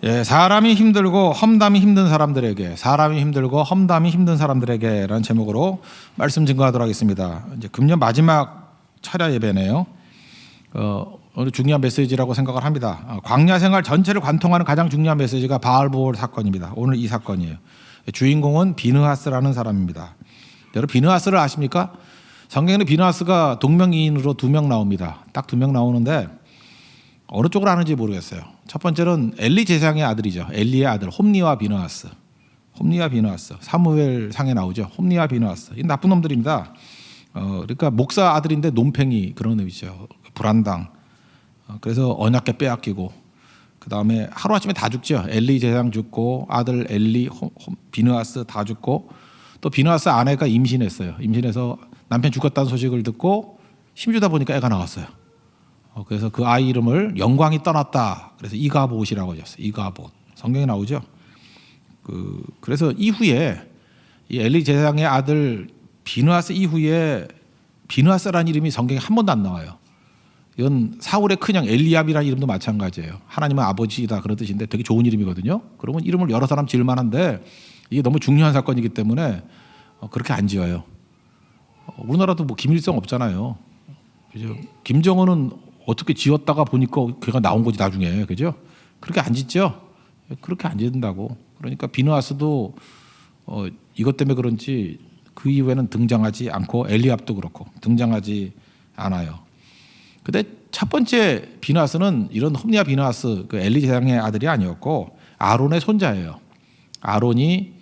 예, 사람이 힘들고 험담이 힘든 사람들에게, 사람이 힘들고 험담이 힘든 사람들에게라는 제목으로 말씀 증거하도록 하겠습니다. 이제 금년 마지막 철야 예배네요. 오늘 중요한 메시지라고 생각을 합니다. 광야 생활 전체를 관통하는 가장 중요한 메시지가 바알보올 사건입니다. 오늘 이 사건이에요. 주인공은 비느하스라는 사람입니다. 여러분 비느하스를 아십니까? 성경에는 비느하스가 동명이인으로 2명 나옵니다. 딱 2명 나오는데 어느 쪽을 아는지 모르겠어요. 첫 번째는 엘리 제사장의 아들이죠. 엘리의 아들 홈니와 비느하스. 홈니와 비느하스. 사무엘 상에 나오죠. 홈니와 비느하스. 이 나쁜 놈들입니다. 그러니까 목사 아들인데 논팽이 그런 의미죠. 불안당. 그래서 언약궤 빼앗기고 그 다음에 하루아침에 다 죽죠. 엘리 제사장 죽고 아들 엘리 비느하스 다 죽고 또 비느하스 아내가 임신했어요. 임신해서 남편 죽었다는 소식을 듣고 힘주다 보니까 애가 나왔어요. 그래서 그 아이 이름을 영광이 떠났다. 그래서 이가봇이라고 하셨어요. 이가봇. 성경에 나오죠. 그래서 이후에 이 엘리 제사장의 아들 비느하스 이후에 비느하스라는 이름이 성경에 한 번도 안 나와요. 이건 사울의 큰형 엘리압이라는 이름도 마찬가지예요. 하나님은 아버지다 그런 뜻인데 되게 좋은 이름이거든요. 그러면 이름을 여러 사람 지을 만한데 이게 너무 중요한 사건이기 때문에 그렇게 안 지어요. 우리나라도 뭐 김일성 없잖아요. 그죠? 김정은은 어떻게 지었다가 보니까 걔가 나온 거지 나중에. 그죠? 그렇게 안 짓죠? 그렇게 안 짓는다고. 그러니까 비느하스도 이것 때문에 그런지 그 이후에는 등장하지 않고 엘리압도 그렇고 등장하지 않아요. 근데 첫 번째 비느하스는 이런 홈리와 비느하스 그 엘리 제사장의 아들이 아니었고 아론의 손자예요. 아론이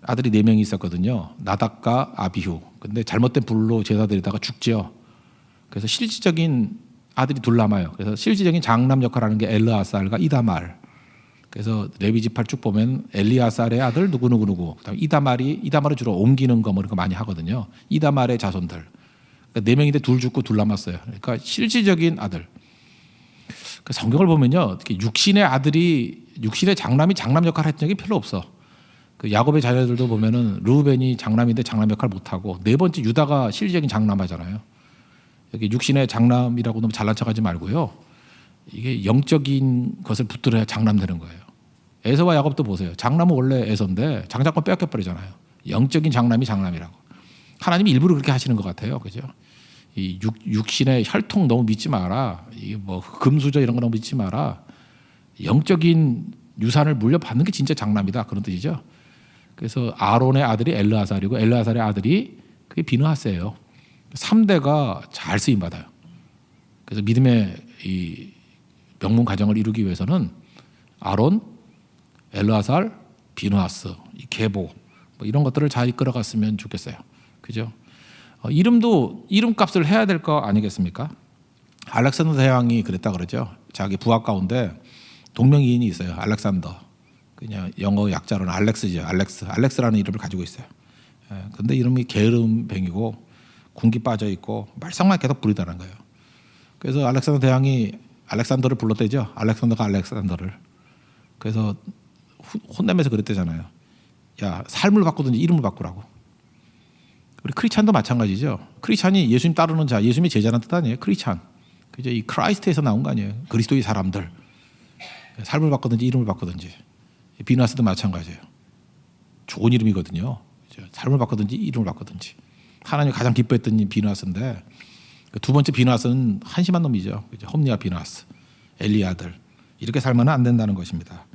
아들이 4명이 있었거든요. 나답과 아비후. 근데 잘못된 불로 제사 드리다가 죽죠. 그래서 실질적인 아들이 둘 남아요. 그래서 실질적인 장남 역할을 하는 게 엘르아살과 이다말. 그래서 레위 지파를 쭉 보면 엘리아살의 아들 누구. 그다음에 이다말을 주로 옮기는 거 뭐 이런 거 많이 하거든요. 이다말의 자손들. 그러니까 4명인데 2 죽고 2 남았어요. 그러니까 실질적인 아들. 그러니까 성경을 보면요, 육신의 아들이 육신의 장남이 장남 역할을 했던 적이 별로 없어. 그 야곱의 자녀들도 보면은 르우벤이 장남인데 장남 역할 못 하고 4번째 유다가 실질적인 장남하잖아요. 여기 육신의 장남이라고 너무 잘난 척하지 말고요. 이게 영적인 것을 붙들어야 장남 되는 거예요. 에서와 야곱도 보세요. 장남은 원래 에서인데 장자권 빼앗겨 버리잖아요. 영적인 장남이 장남이라고. 하나님이 일부러 그렇게 하시는 것 같아요. 그죠? 이 육신의 혈통 너무 믿지 마라. 이 뭐 금수저 이런 거 너무 믿지 마라. 영적인 유산을 물려받는 게 진짜 장남이다. 그런 뜻이죠. 그래서 아론의 아들이 엘르아살이고 엘르아살의 아들이 그게 비느하스예요. 3대가 잘 쓰임 받아요. 그래서 믿음의 이 명문 가정을 이루기 위해서는 아론, 엘르아살, 비느하스, 이 계보 뭐 이런 것들을 잘 이끌어갔으면 좋겠어요. 그죠? 이름도 이름값을 해야 될 거 아니겠습니까? 알렉산더 대왕이 그랬다 그러죠. 자기 부하 가운데 동명이인이 있어요. 알렉산더. 그냥 영어 약자로는 알렉스죠. 알렉스라는 이름을 가지고 있어요. 근데 이름이 게으름뱅이고 군기 빠져 있고 말썽만 계속 부리다는 거예요. 그래서 알렉산더 대왕이 알렉산더를 불렀대죠. 알렉산더가 알렉산더를. 그래서 혼내면서 그랬대잖아요. 야, 삶을 바꾸든지 이름을 바꾸라고. 우리 크리스찬도 마찬가지죠. 크리스찬이 예수님 따르는 자, 예수님의 제자라는 뜻 아니에요. 크리스찬. 그죠? 이 크라이스트에서 나온 거 아니에요. 그리스도의 사람들. 삶을 바꾸든지 이름을 바꾸든지. 비느하스도 마찬가지예요. 좋은 이름이거든요. 그죠? 삶을 바꾸든지 이름을 바꾸든지. 하나님이 가장 기뻐했던 비느하스인데 두 번째 비느하스는 한심한 놈이죠. 그죠? 홈리와 비느하스, 엘리 아들. 이렇게 살면 안 된다는 것입니다.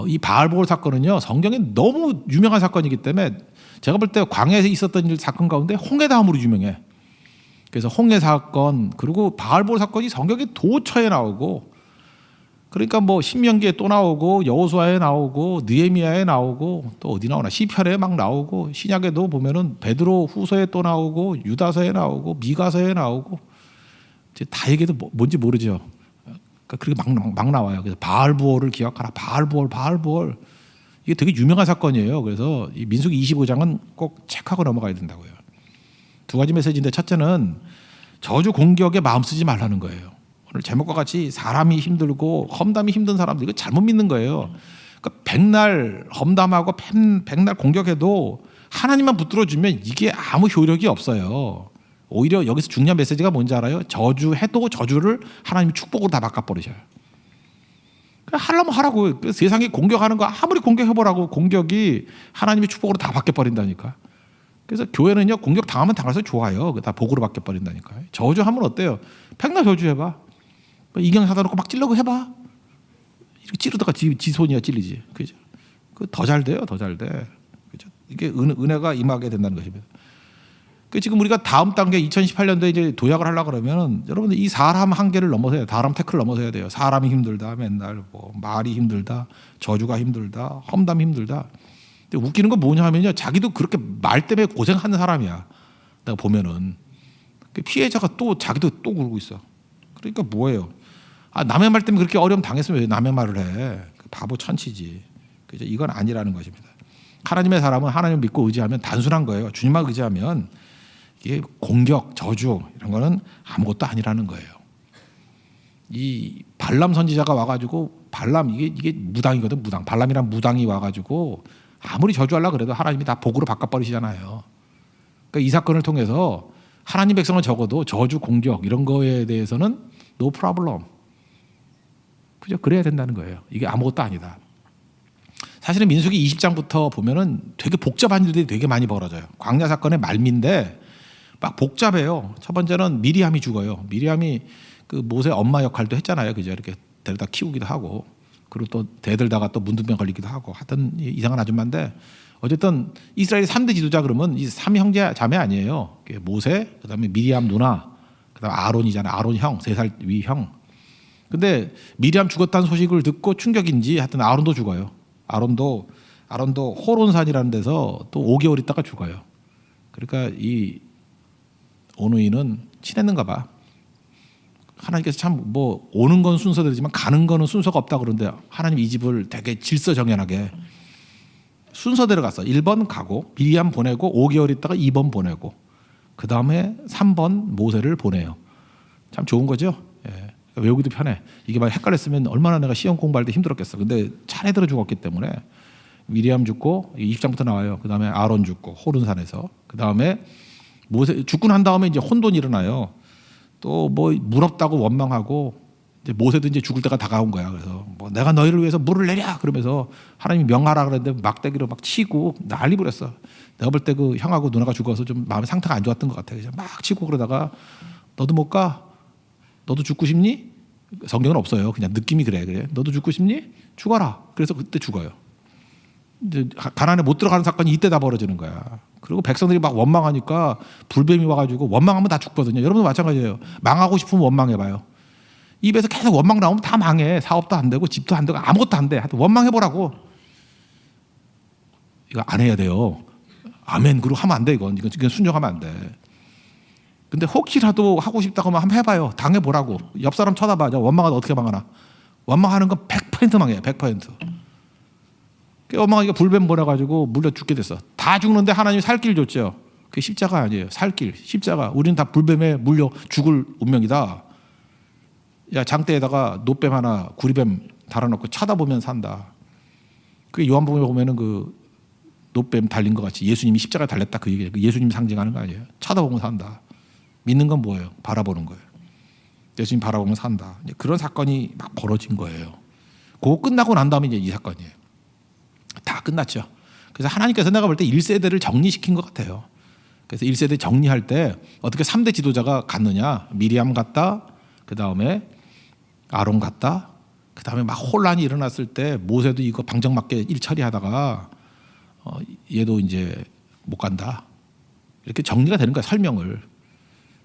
이 바알보올 사건은요, 성경에 너무 유명한 사건이기 때문에 제가 볼 때 광야에서 있었던 사건 가운데 홍해 다음으로 유명해. 그래서 홍해 사건 그리고 바알보올 사건이 성경에 도처에 나오고, 그러니까 뭐 신명기에 또 나오고 여호수아에 나오고 느헤미야에 나오고 또 어디 나오나 시편에 막 나오고 신약에도 보면은 베드로 후서에 또 나오고 유다서에 나오고 미가서에 나오고 다 얘기해도 뭔지 모르죠. 그러니까 그렇게 막 나와요. 그래서 바알보올을 기억하라. 바알보올. 이게 되게 유명한 사건이에요. 그래서 이 민수기 25장은 꼭 체크하고 넘어가야 된다고요. 2가지 메시지인데 첫째는 저주 공격에 마음 쓰지 말라는 거예요. 오늘 제목과 같이 사람이 힘들고 험담이 힘든 사람들 이거 잘못 믿는 거예요. 그러니까 백날 험담하고 백날 공격해도 하나님만 붙들어주면 이게 아무 효력이 없어요. 오히려 여기서 중요한 메시지가 뭔지 알아요? 저주해도 저주를 하나님이 축복으로 다 바꿔버리셔요. 그냥 하려면 하라고. 세상이 공격하는 거 아무리 공격해보라고 공격이 하나님의 축복으로 다 바뀌어버린다니까. 그래서 교회는요, 공격 당하면 당할수록 좋아요. 다 복으로 바뀌어버린다니까. 저주하면 어때요? 백날 저주해봐. 이경 사다 놓고 막 찔러고 해봐. 이렇게 찌르다가 지 손이야 찔리지. 그죠? 더 잘 돼요, 더 잘 돼. 그죠? 이게 은혜가 임하게 된다는 것입니다. 지금 우리가 다음 단계 2018년도에 이제 도약을 하려고 그러면 여러분들 이 사람 한계를 넘어서야 돼요. 사람 태클을 넘어서야 돼요. 사람이 힘들다, 맨날 뭐 말이 힘들다, 저주가 힘들다, 험담이 힘들다. 근데 웃기는 건 뭐냐 하면요, 자기도 그렇게 말 때문에 고생하는 사람이야. 내가 보면은 피해자가 또 자기도 또 그러고 있어. 그러니까 뭐예요? 남의 말 때문에 그렇게 어려움 당했으면 왜 남의 말을 해? 바보 천치지. 그죠? 이건 아니라는 것입니다. 하나님의 사람은 하나님을 믿고 의지하면 단순한 거예요. 주님만 의지하면 이게 공격, 저주 이런 거는 아무것도 아니라는 거예요. 이 발람 선지자가 와가지고 발람 이게 무당이거든, 무당. 발람이란 무당이 와가지고 아무리 저주하려 그래도 하나님이 다 복으로 바꿔버리시잖아요. 그러니까 이 사건을 통해서 하나님 백성은 적어도 저주, 공격 이런 거에 대해서는 no problem. 그죠? 그래야 된다는 거예요. 이게 아무것도 아니다. 사실은 민수기 20장부터 보면은 되게 복잡한 일들이 되게 많이 벌어져요. 광야 사건의 말미인데 막 복잡해요. 첫 번째는 미리암이 죽어요. 미리암이 그 모세 엄마 역할도 했잖아요. 그죠? 이렇게 데려다 키우기도 하고, 그리고 또 대들다가 또 문둥병 걸리기도 하고, 하여튼 이상한 아줌마인데 어쨌든 이스라엘의 3대 지도자 그러면 이 3형제 자매 아니에요. 모세, 그다음에 미리암 누나, 그다음에 아론이잖아요. 아론 형, 3살 위 형. 근데 미리암 죽었다는 소식을 듣고 충격인지 하여튼 아론도 죽어요. 아론도 호론산이라는 데서 또 5개월 있다가 죽어요. 그러니까 이 오누이는 친했는가 봐. 하나님께서 참 뭐 오는 건 순서대로지만 가는 거는 순서가 없다 그러는데 하나님 이 집을 되게 질서정연하게 순서대로 갔어. 1번 가고 미리암 보내고 5개월 있다가 2번 보내고 그 다음에 3번 모세를 보내요. 참 좋은 거죠. 예. 외우기도 편해. 이게 막 헷갈렸으면 얼마나 내가 시험 공부할 때 힘들었겠어. 근데 차례대로 죽었기 때문에 미리암 죽고 20장부터 나와요. 그 다음에 아론 죽고 호른산에서 그 다음에 모세 죽고 난 다음에 이제 혼돈이 일어나요. 또 뭐 물 없다고 원망하고 이제 모세도 이제 죽을 때가 다가온 거야. 그래서 뭐 내가 너희를 위해서 물을 내랴 그러면서 하나님이 명하라 그랬는데 막대기로 막 치고 난리 부렸어. 내가 볼 때 그 형하고 누나가 죽어서 좀 마음의 상태가 안 좋았던 것 같아. 그래서 막 치고 그러다가 너도 못 가? 너도 죽고 싶니? 성경은 없어요. 그냥 느낌이 그래. 너도 죽고 싶니? 죽어라. 그래서 그때 죽어요. 이제 가나안에 못 들어가는 사건이 이때 다 벌어지는 거야. 그리고 백성들이 막 원망하니까 불뱀이 와가지고 원망하면 다 죽거든요. 여러분도 마찬가지예요. 망하고 싶으면 원망해봐요. 입에서 계속 원망 나오면 다 망해. 사업도 안 되고 집도 안 되고 아무것도 안 돼. 하여튼 원망해보라고. 이거 안 해야 돼요. 아멘. 그리고 하면 안 돼. 이건 순종하면 안 돼. 근데 혹시라도 하고 싶다고 하면 한번 해봐요. 당해보라고. 옆 사람 쳐다봐. 원망하다 어떻게 망하나. 원망하는 건 100% 망해요. 100%. 원망하니까 불뱀 보내가지고 물려 죽게 됐어. 다 죽는데 하나님이 살 길 줬죠. 그게 십자가 아니에요. 살 길. 십자가. 우리는 다 불뱀에 물려 죽을 운명이다. 야, 장대에다가 노뱀 하나 구리뱀 달아놓고 쳐다보면 산다. 그게 요한복음에 보면은 그 노뱀 달린 것 같이 예수님이 십자가에 달렸다 그 얘기예요. 예수님 상징하는 거 아니에요. 쳐다보면 산다. 믿는 건 뭐예요? 바라보는 거예요. 예수님 바라보면 산다. 그런 사건이 막 벌어진 거예요. 그거 끝나고 난 다음에 이제 이 사건이에요. 다 끝났죠. 그래서 하나님께서 내가 볼 때 1세대를 정리시킨 것 같아요. 그래서 1세대 정리할 때 어떻게 3대 지도자가 갔느냐. 미리암 갔다. 그 다음에 아론 갔다. 그 다음에 막 혼란이 일어났을 때 모세도 이거 방정맞게 일 처리하다가 얘도 이제 못 간다. 이렇게 정리가 되는 거야. 설명을.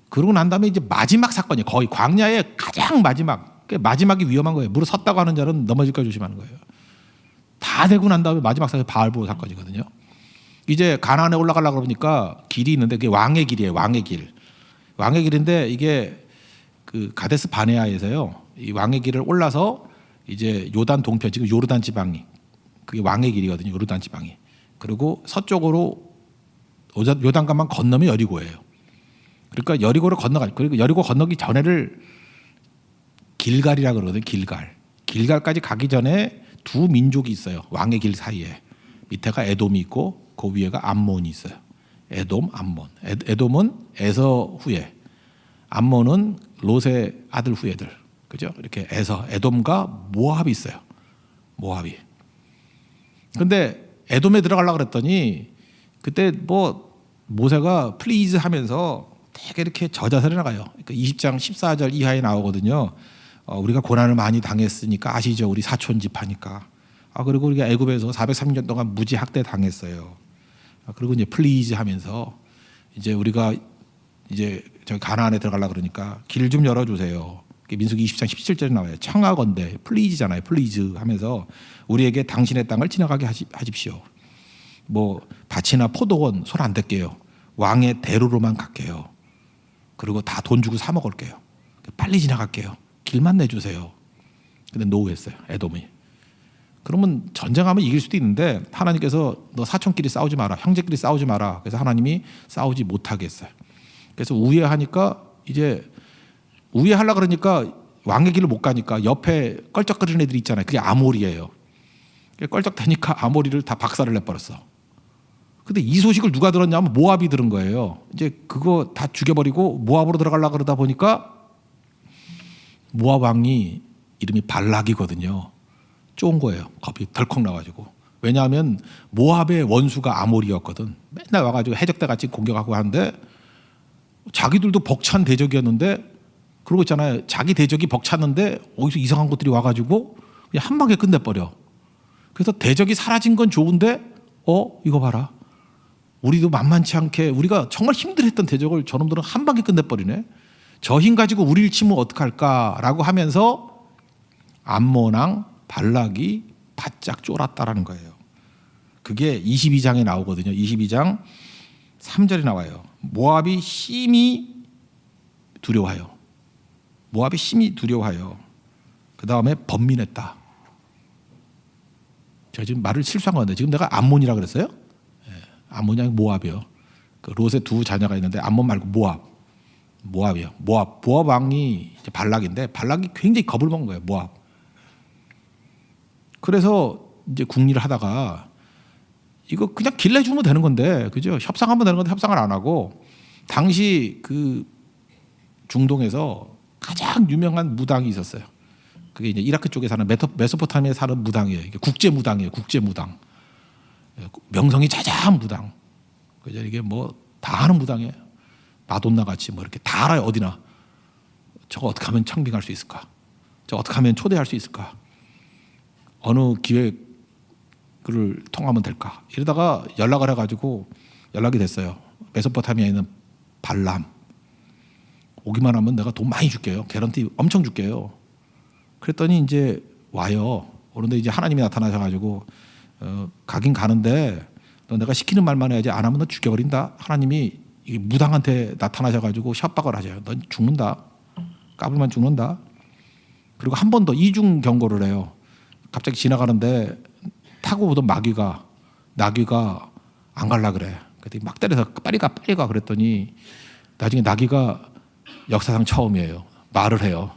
그러고 난 다음에 이제 마지막 사건이 거의 광야의 가장 마지막이 위험한 거예요. 무릎 섰다고 하는 자는 넘어질까 조심하는 거예요. 다 되고 난 다음에 마지막 사건이 바알보 사건이거든요. 이제 가나안에 올라가려고 그러니까 길이 있는데 그게 왕의 길이에요. 왕의 길. 왕의 길인데 이게 그 가데스 바네아에서요. 이 왕의 길을 올라서 이제 요단 동편 지금 요르단 지방이 그게 왕의 길이거든요. 요르단 지방이. 그리고 서쪽으로 요단강만 건너면 여리고예요. 그러니까 여리고를 건너갈. 그리고 여리고 건너기 전에를 길갈이라 그러거든요. 길갈까지 가기 전에 두 민족이 있어요. 왕의 길 사이에. 밑에가 에돔이 있고 그 위에가 암몬이 있어요. 에돔, 암몬. 에돔은 에서 후예. 암몬은 롯의 아들 후예들. 그죠? 이렇게 에돔과 모압이 있어요. 모압이. 근데 에돔에 들어가려고 그랬더니 그때 뭐 모세가 플리즈 하면서 되게 이렇게 저자세를 나가요. 그러니까 20장 14절 이하에 나오거든요. 우리가 고난을 많이 당했으니까 아시죠? 우리 사촌 집하니까. 그리고 우리가 애굽에서 430년 동안 무지 학대 당했어요. 그리고 이제 플리즈 하면서 이제 우리가 이제 저기 가나안에 들어가려고 그러니까 길 좀 열어주세요. 민수기 20장 17절에 나와요. 청하건대 플리즈잖아요. 플리즈 하면서 우리에게 당신의 땅을 지나가게 하십시오. 뭐 밭이나 포도원 손 안 댈게요. 왕의 대로로만 갈게요. 그리고 다 돈 주고 사 먹을게요. 빨리 지나갈게요. 길만 내주세요. 근데 노우했어요. 에돔이. 그러면 전쟁하면 이길 수도 있는데 하나님께서 너 사촌끼리 싸우지 마라. 형제끼리 싸우지 마라. 그래서 하나님이 싸우지 못하게 했어요. 그래서 우회하니까 이제 우회하려고 그러니까 왕의 길을 못 가니까 옆에 껄쩍거리는 애들이 있잖아요. 그게 아모리예요. 껄쩍대니까 아모리를 다 박살을 내버렸어. 근데 이 소식을 누가 들었냐면 모압이 들은 거예요. 이제 그거 다 죽여버리고 모압으로 들어가려고 그러다 보니까 모압 왕이 이름이 발락이거든요. 쫀 거예요. 겁이 덜컥 나가지고. 왜냐하면 모압의 원수가 아모리였거든. 맨날 와가지고 해적대 같이 공격하고 하는데 자기들도 벅찬 대적이었는데 그러고 있잖아요. 자기 대적이 벅찼는데 어디서 이상한 것들이 와가지고 그냥 한 방에 끝내버려. 그래서 대적이 사라진 건 좋은데 이거 봐라. 우리도 만만치 않게 우리가 정말 힘들었던 대적을 저놈들은 한 방에 끝내버리네. 저 힘 가지고 우리를 치면 어떡할까라고 하면서 암몬 왕 발락이 바짝 쫄았다라는 거예요. 그게 22장에 나오거든요. 22장 3절에 나와요. 모압이 심히 두려워하여. 모압이 심히 두려워하여. 그 다음에 번민했다. 제가 지금 말을 실수한 건데 지금 내가 암몬이라 그랬어요? 암몬이 아니고 모압이요. 그 롯의 두 자녀가 있는데 암몬 말고 모압이요. 모압 왕이 이제 발락인데 발락이 굉장히 겁을 먹은 거예요. 모압. 그래서 이제 국리를 하다가 이거 그냥 길 내주면 되는 건데, 그죠? 협상하면 되는 건데 협상을 안 하고 당시 그 중동에서 가장 유명한 무당이 있었어요. 그게 이제 이라크 쪽에 사는 메소포타미아에 사는 무당이에요. 이게 국제 무당이에요. 국제 무당. 명성이 자자한 무당. 그죠? 이게 뭐 다 하는 무당이에요. 마돈나 같이 뭐 이렇게 다 알아요. 어디나. 저거 어떻게 하면 청빙할 수 있을까? 저거 어떻게 하면 초대할 수 있을까? 어느 기획을 통하면 될까? 이러다가 연락을 해가지고 연락이 됐어요. 메소포타미아에 있는 발람. 오기만 하면 내가 돈 많이 줄게요. 개런티 엄청 줄게요. 그랬더니 이제 와요. 그런데 이제 하나님이 나타나셔가지고 가긴 가는데 너 내가 시키는 말만 해야지 안 하면 너 죽여버린다. 하나님이 이 무당한테 나타나셔가지고 협박을 하셔요. 넌 죽는다. 까불만 죽는다. 그리고 한 번 더 이중 경고를 해요. 갑자기 지나가는데 타고 오던 나귀가 안 갈라 그래. 그랬더니 막 때려서 빨리 가 그랬더니 나중에 나귀가 역사상 처음이에요. 말을 해요.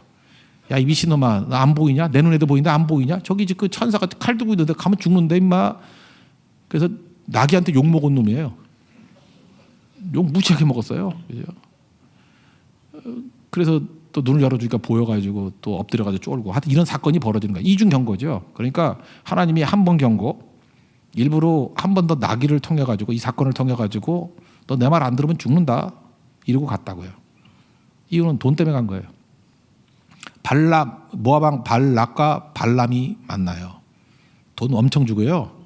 야, 이 미친놈아, 나 안 보이냐? 내 눈에도 보이는데 안 보이냐? 저기 그 천사가 칼 들고 있는데 가면 죽는데 임마. 그래서 나귀한테 욕 먹은 놈이에요. 욕 무지하게 먹었어요. 그죠? 그래서 또 눈을 열어주니까 보여가지고 또 엎드려가지고 쫄고 하여튼 이런 사건이 벌어지는 거예요. 이중 경고죠. 그러니까 하나님이 한 번 경고, 일부러 한 번 더 나귀를 통해 가지고 이 사건을 통해 가지고 너 내 말 안 들으면 죽는다 이러고 갔다고요. 이유는 돈 때문에 간 거예요. 모압 왕 발락과 발람이 만나요. 돈 엄청 주고요.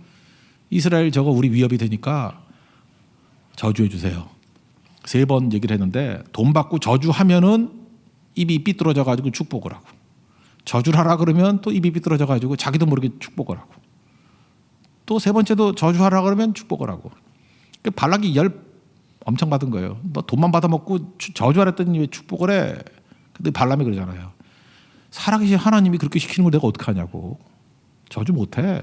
이스라엘 저거 우리 위협이 되니까 저주해 주세요. 3번 얘기를 했는데 돈 받고 저주하면은 입이 삐뚤어져 가지고 축복을 하고, 저주를 하라 그러면 또 입이 삐뚤어져 가지고 자기도 모르게 축복을 하고, 또 3번째도 저주하라 그러면 축복을 하고. 발락이 열 엄청 받은 거예요. 너 돈만 받아먹고 저주하라 했더니 왜 축복을 해? 근데 발람이 그러잖아요. 살아계신 하나님이 그렇게 시키는 걸 내가 어떻게 하냐고. 저주 못해.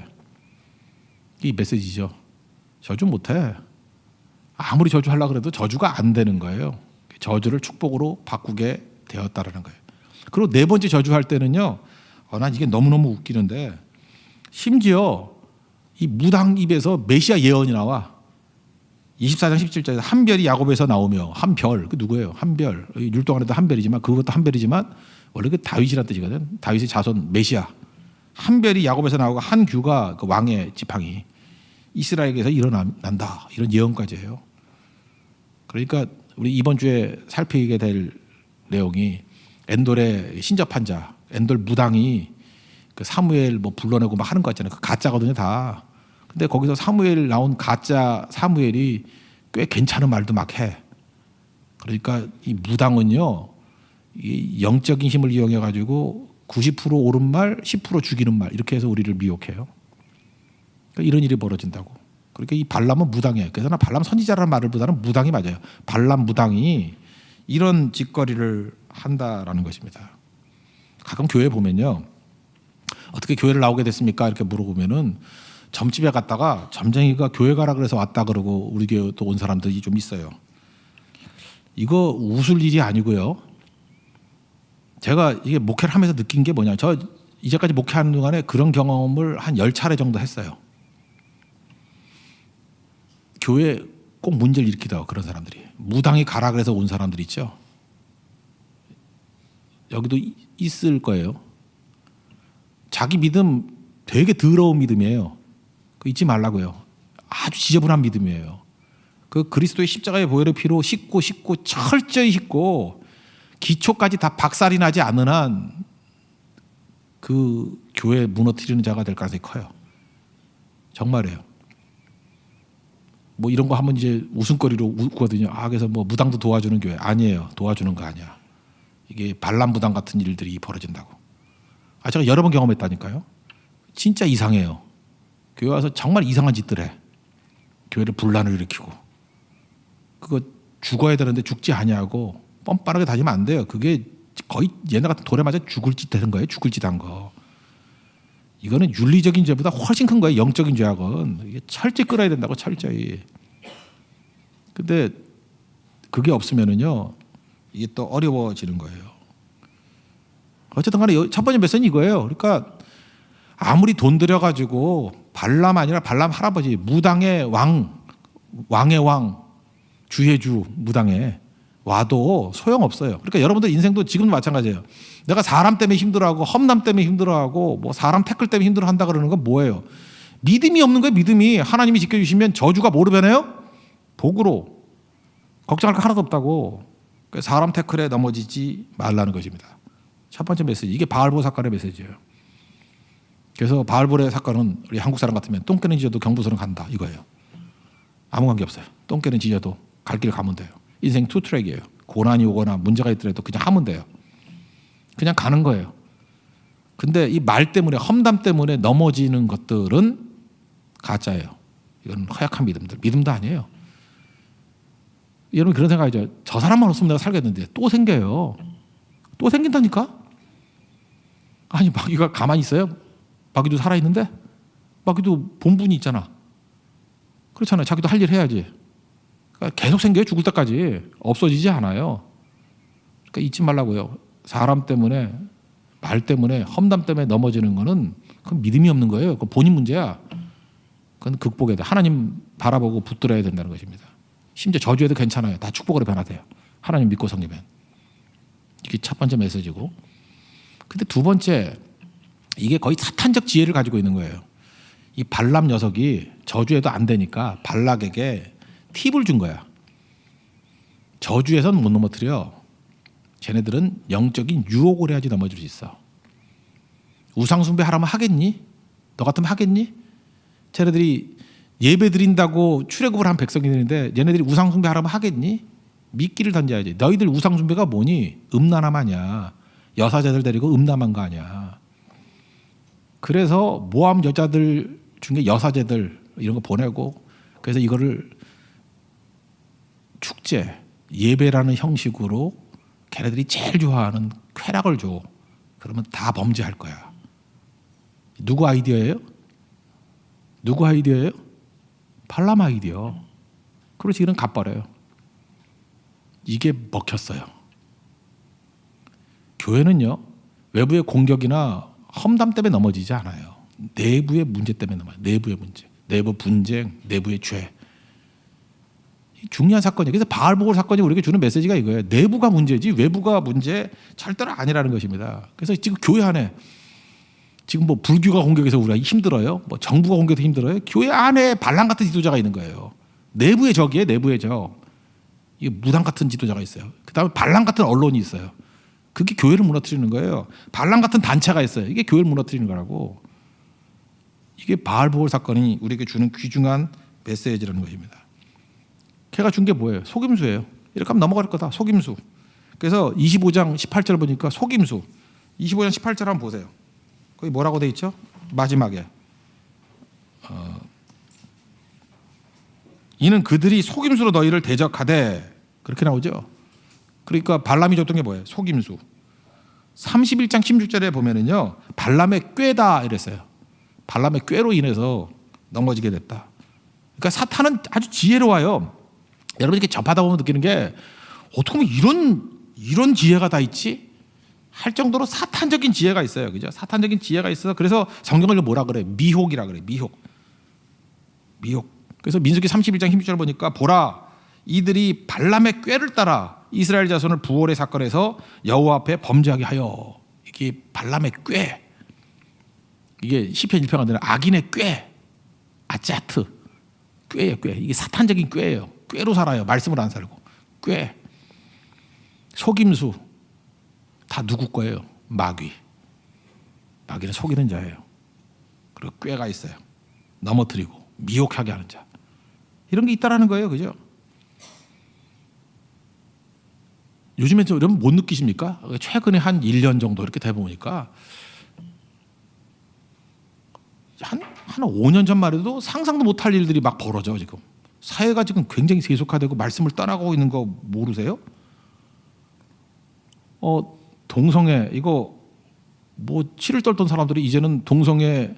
이 메시지죠. 저주 못해. 아무리 저주하려고 그래도 저주가 안 되는 거예요. 저주를 축복으로 바꾸게 되었다라는 거예요. 그리고 4번째 저주할 때는요. 난 이게 너무너무 웃기는데 심지어 이 무당 입에서 메시아 예언이 나와. 24장 17절에 한 별이 야곱에서 나오며, 한 별, 그 누구예요? 한 별. 율동안에도 한 별이지만 그것도 한 별이지만 원래 그 다윗이라는 뜻이거든. 다윗의 자손 메시아. 한 별이 야곱에서 나오고 한 규가 그 왕의 지팡이 이스라엘에게서 일어난다 이런 예언까지 해요. 그러니까 우리 이번 주에 살피게 될 내용이 엔돌의 신접한 자 엔돌 무당이 그 사무엘 뭐 불러내고 막 하는 거 있잖아요. 그 가짜거든요 다. 근데 거기서 사무엘 나온 가짜 사무엘이 꽤 괜찮은 말도 막 해. 그러니까 이 무당은요 이 영적인 힘을 이용해 가지고 90% 옳은 말, 10% 죽이는 말 이렇게 해서 우리를 미혹해요. 그러니까 이런 일이 벌어진다고. 그러니까 이 발람은 무당이에요. 그래서 나 발람 선지자라는 말보다는 무당이 맞아요. 발람 무당이 이런 짓거리를 한다라는 것입니다. 가끔 교회 보면요. 어떻게 교회를 나오게 됐습니까? 이렇게 물어보면은 점집에 갔다가 점쟁이가 교회 가라 그래서 왔다 그러고 우리 교회 또 온 사람들이 좀 있어요. 이거 웃을 일이 아니고요. 제가 이게 목회를 하면서 느낀 게 뭐냐. 저 이제까지 목회하는 동안에 그런 경험을 한 10차례 정도 했어요. 교회에 꼭 문제를 일으키더라고요. 그런 사람들이. 무당이 가라 그래서 온 사람들 있죠. 여기도 있을 거예요. 자기 믿음 되게 더러운 믿음이에요. 그 잊지 말라고요. 아주 지저분한 믿음이에요. 그 그리스도의 십자가의 보혈의 피로 씻고 철저히 씻고 기초까지 다 박살이 나지 않는 한 그 교회 무너뜨리는 자가 될 가능성이 커요. 정말이에요. 뭐 이런 거 하면 이제 웃음거리로 웃거든요. 아 그래서 뭐 무당도 도와주는 교회 아니에요. 도와주는 거 아니야. 이게 반란 무당 같은 일들이 벌어진다고. 아 제가 여러 번 경험했다니까요. 진짜 이상해요. 교회 와서 정말 이상한 짓들 해. 교회를 분란을 일으키고 그거 죽어야 되는데 죽지 아니하고 뻔뻔하게 다니면 안 돼요. 그게 거의 얘네 같은 돌에 맞아 죽을 짓 되는 거예요. 죽을 짓 한 거. 이거는 윤리적인 죄보다 훨씬 큰 거예요. 영적인 죄악은. 이게 철저히 끌어야 된다고 철저히. 근데 그게 없으면은요 이게 또 어려워지는 거예요. 어쨌든 간에 첫 번째 메시지는 이거예요. 그러니까 아무리 돈 들여가지고 발람 아니라 발람 할아버지 무당의 왕의 왕 주의 주 무당에 와도 소용없어요. 그러니까 여러분들 인생도 지금도 마찬가지예요. 내가 사람 때문에 힘들어하고 험남 때문에 힘들어하고 뭐 사람 태클 때문에 힘들어한다 그러는 건 뭐예요? 믿음이 없는 거예요. 믿음이. 하나님이 지켜주시면 저주가 뭐로 변해요? 복으로. 걱정할 거 하나도 없다고. 그러니까 사람 태클에 넘어지지 말라는 것입니다. 첫 번째 메시지. 이게 바알볼 사건의 메시지예요. 그래서 바알볼의 사건은 우리 한국 사람 같으면 똥개는 지져도 경부선은 간다 이거예요. 아무 관계 없어요. 똥개는 지져도 갈 길 가면 돼요. 인생 투트랙이에요. 고난이 오거나 문제가 있더라도 그냥 하면 돼요. 그냥 가는 거예요. 근데 이 말 때문에 험담 때문에 넘어지는 것들은 가짜예요. 이건 허약한 믿음들. 믿음도 아니에요. 여러분 그런 생각이죠. 저 사람만 없으면 내가 살겠는데 또 생겨요. 또 생긴다니까. 아니 마귀가 가만히 있어요? 마귀도 살아있는데? 마귀도 본분이 있잖아. 그렇잖아요. 자기도 할 일 해야지. 그러니까 계속 생겨요. 죽을 때까지. 없어지지 않아요. 그러니까 잊지 말라고요. 사람 때문에 말 때문에 험담 때문에 넘어지는 거는 그건 믿음이 없는 거예요. 그건 본인 문제야. 그건 극복해야 돼. 하나님 바라보고 붙들어야 된다는 것입니다. 심지어 저주해도 괜찮아요. 다 축복으로 변화돼요. 하나님 믿고 섬기면. 이게 첫 번째 메시지고. 근데 두 번째 이게 거의 사탄적 지혜를 가지고 있는 거예요. 이 발람 녀석이 저주해도 안 되니까 발락에게 팁을 준 거야. 저주에선 못 넘어뜨려. 쟤네들은 영적인 유혹을 해야지 넘어질 수 있어. 우상숭배 하라면 하겠니? 너 같으면 하겠니? 쟤네들이 예배 드린다고 출애굽을 한 백성들인데 얘네들이 우상숭배 하라면 하겠니? 미끼를 던져야지. 너희들 우상숭배가 뭐니? 음란함 아니야. 여사제들 데리고 음란한 거 아니야. 그래서 모함 여자들 중에 여사제들 이런 거 보내고 그래서 이거를 축제, 예배라는 형식으로 걔네들이 제일 좋아하는 쾌락을 줘. 그러면 다 범죄할 거야. 누구 아이디어예요? 누구 아이디어예요? 발람 아이디어. 그래서 이런 갚아버려요. 이게 먹혔어요. 교회는요. 외부의 공격이나 험담 때문에 넘어지지 않아요. 내부의 문제 때문에 넘어요. 내부의 문제. 내부 분쟁, 내부의 죄. 중요한 사건이에요. 그래서 바알볼 사건이 우리에게 주는 메시지가 이거예요. 내부가 문제지 외부가 문제 절대로 아니라는 것입니다. 그래서 지금 교회 안에 지금 뭐 불교가 공격해서 우리가 힘들어요? 뭐 정부가 공격해서 힘들어요? 교회 안에 반란 같은 지도자가 있는 거예요. 내부의 적이에요, 내부의 적. 이게 무당 같은 지도자가 있어요. 그다음에 반란 같은 언론이 있어요. 그게 교회를 무너뜨리는 거예요. 반란 같은 단체가 있어요. 이게 교회를 무너뜨리는 거라고. 이게 바알보올 사건이 우리에게 주는 귀중한 메시지라는 것입니다. 걔가 준 게 뭐예요? 속임수예요. 이렇게 하면 넘어갈 거다. 속임수. 그래서 25장 18절 보니까 속임수. 25장 18절 한번 보세요. 거기 뭐라고 돼 있죠? 마지막에 이는 그들이 속임수로 너희를 대적하되 그렇게 나오죠. 그러니까 발람이 줬던 게 뭐예요? 속임수. 31장 16절에 보면은요, 발람의 꾀다 이랬어요. 발람의 꾀로 인해서 넘어지게 됐다. 그러니까 사탄은 아주 지혜로워요. 여러분 이렇게 접하다 보면 느끼는 게 어떻게 보면 이런 지혜가 다 있지? 할 정도로 사탄적인 지혜가 있어요. 그죠? 사탄적인 지혜가 있어서 그래서 성경을 뭐라 그래? 미혹이라 그래. 미혹. 그래서 민수기 31장 16절 보니까 보라 이들이 발람의 꾀를 따라 이스라엘 자손을 부올의 사건에서 여호와 앞에 범죄하게 하여. 이게 발람의 꾀. 이게 시편 1편가 되는 악인의 꾀. 아짜트. 꾀예요, 꾀. 이게 사탄적인 꾀예요. 꾀로 살아요. 말씀을 안 살고. 꾀. 속임수. 다 누구 거예요? 마귀. 마귀는 속이는 자예요. 그리고 꾀가 있어요. 넘어뜨리고 미혹하게 하는 자. 이런 게 있다라는 거예요. 그죠? 요즘에 좀 여러분 못 느끼십니까? 최근에 한 1년 정도 이렇게 돼 보니까 한 5년 전만 해도 상상도 못할 일들이 막 벌어져. 지금 사회가 지금 굉장히 세속화되고 말씀을 떠나고 있는 거 모르세요? 동성애 이거 뭐 치를 떨던 사람들이 이제는 동성애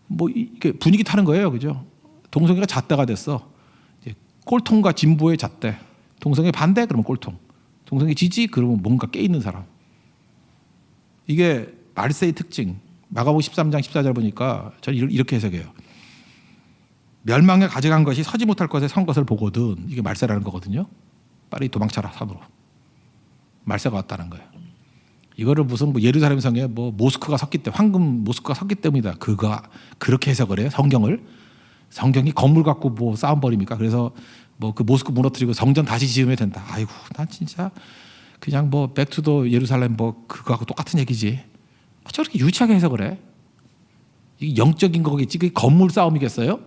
뭐 이게 분위기 타는 거예요. 그죠? 동성애가 잣대가 됐어. 이제 꼴통과 진보의 잣대. 동성애 반대 그러면 꼴통. 동성애 지지 그러면 뭔가 깨 있는 사람. 이게 말세의 특징. 마가복음 13장 14절 보니까 저는 이렇게 해석해요. 멸망에 가져간 것이 서지 못할 것에 선 것을 보거든. 이게 말세라는 거거든요. 빨리 도망쳐라 산으로. 말세가 왔다는 거예요. 이거를 무슨 뭐 예루살렘 성에 뭐 모스크가 섰기 때문에 황금 모스크가 섰기 때문이다. 그가 그렇게 해석을 해요. 성경이 건물 갖고 뭐 싸움 벌입니까? 그래서 뭐 그 모스크 무너뜨리고 성전 다시 지으면 된다. 아이고 난 진짜 그냥 뭐 백투더 예루살렘 뭐 그거하고 똑같은 얘기지. 저렇게 유치하게 해석을 해? 이게 영적인 거겠지. 그게 건물 싸움이겠어요?